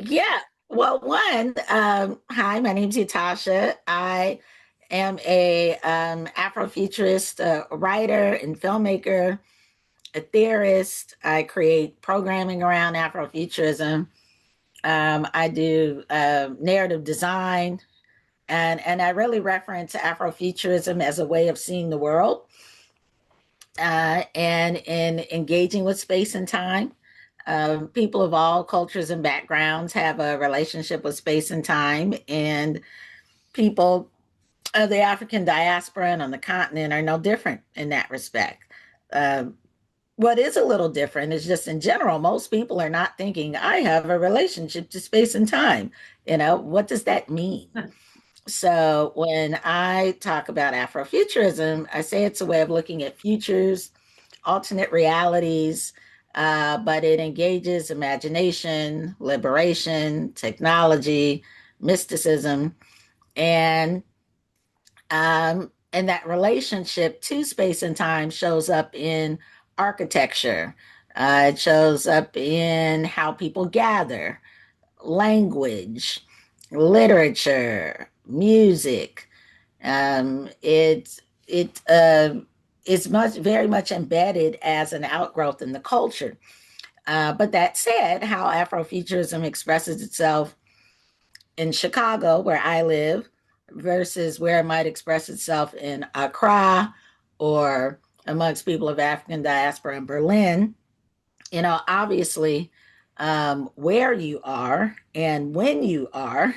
Yeah. Well, hi, my name's Ytasha. I am a Afrofuturist writer and filmmaker, a theorist. I create programming around Afrofuturism. I do narrative design, and I really reference Afrofuturism as a way of seeing the world and in engaging with space and time. People of all cultures and backgrounds have a relationship with space and time, and people of the African diaspora and on the continent are no different in that respect. Uh, what is a little different is just in general, most people are not thinking, I have a relationship to space and time. What does that mean? So when I talk about Afrofuturism, I say it's a way of looking at futures, alternate realities, but it engages imagination, liberation, technology, mysticism, and that relationship to space and time shows up in architecture. It shows up in how people gather, language, literature, music. It is very much embedded as an outgrowth in the culture. But that said, how Afrofuturism expresses itself in Chicago, where I live, versus where it might express itself in Accra or amongst people of African diaspora in Berlin, obviously, where you are and when you are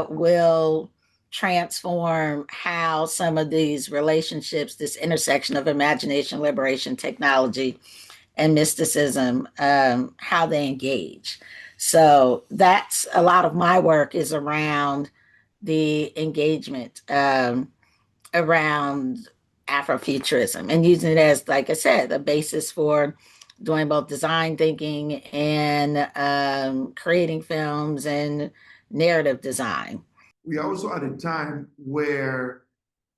will transform how some of these relationships, this intersection of imagination, liberation, technology, and mysticism, how they engage. So that's a lot of my work is around the engagement around Afrofuturism and using it as, like I said, the basis for doing both design thinking and creating films and narrative design. We are also at a time where,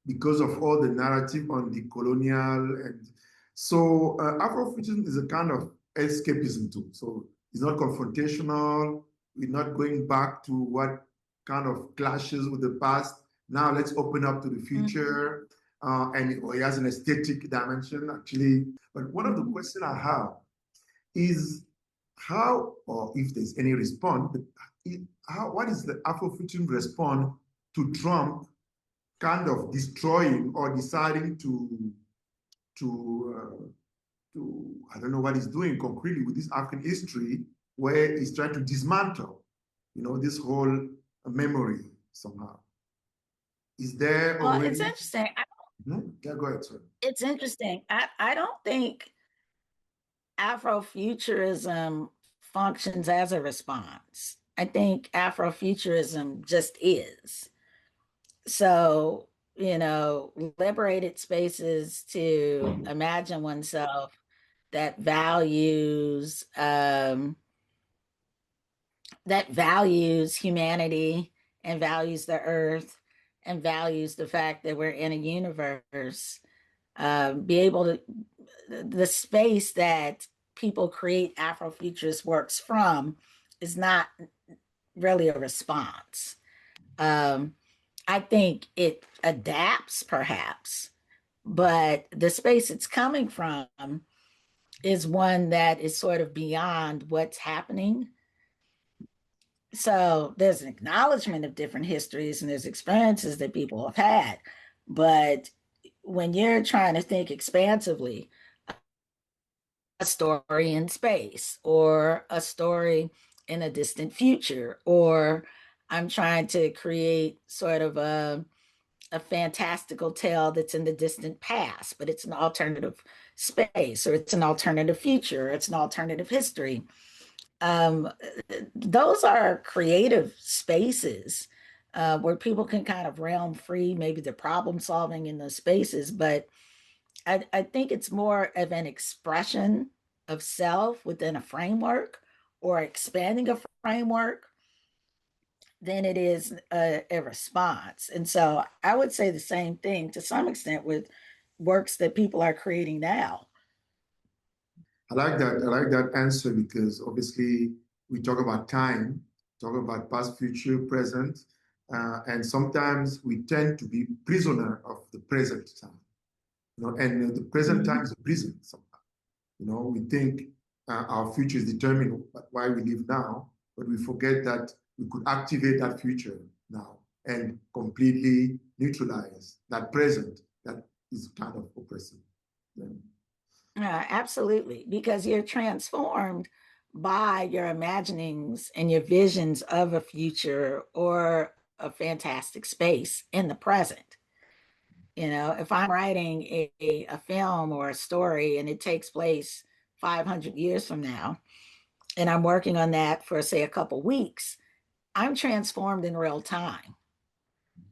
because of all the narrative on the colonial and so Afrofuturism is a kind of escapism too. So it's not confrontational. We're not going back to what kind of clashes with the past. Now let's open up to the future. And it has an aesthetic dimension actually. But one of the questions I have is how, or if there's any response, but what is the Afrofuturism response to Trump kind of destroying or deciding to I don't know what he's doing concretely with this African history, where he's trying to dismantle, this whole memory somehow. Is there Well, already? it's interesting. Yeah, go ahead, sir. It's interesting. I don't think Afrofuturism functions as a response. I think Afrofuturism just is. So, liberated spaces to imagine oneself that values humanity and values the earth and values the fact that we're in a universe. Be able to the space that people create Afrofuturist works from is not really a response. Um, I think it adapts perhaps, but the space it's coming from is one that is sort of beyond what's happening. So there's an acknowledgement of different histories and there's experiences that people have had. But when you're trying to think expansively, a story in space or a story in a distant future, or I'm trying to create sort of a fantastical tale that's in the distant past, but it's an alternative space, or it's an alternative future, or it's an alternative history. Um, those are creative spaces where people can kind of realm free, maybe the problem solving in those spaces, but I think it's more of an expression of self within a framework or expanding a framework than it is a response. And so I would say the same thing to some extent with works that people are creating now. I like that. I like that answer because obviously we talk about time, talk about past, future, present, and sometimes we tend to be prisoner of the present time. And the present time is a prison somehow. We think our future is determined by why we live now, but we forget that we could activate that future now and completely neutralize that present that is kind of oppressive. Absolutely, because you're transformed by your imaginings and your visions of a future or a fantastic space in the present. If I'm writing a film or a story and it takes place 500 years from now, and I'm working on that for, say, a couple weeks, I'm transformed in real time.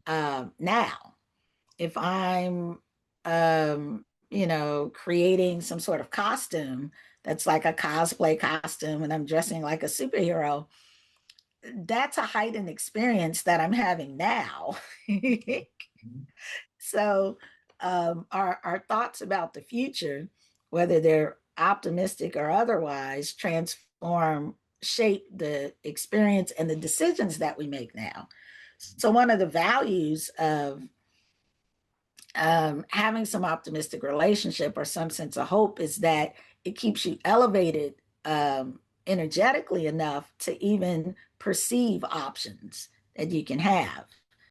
Now, if I'm, creating some sort of costume that's like a cosplay costume and I'm dressing like a superhero, that's a heightened experience that I'm having now. So, our thoughts about the future, whether they're optimistic or otherwise, shape the experience and the decisions that we make now. So, one of the values of having some optimistic relationship or some sense of hope is that it keeps you elevated energetically enough to even perceive options that you can have.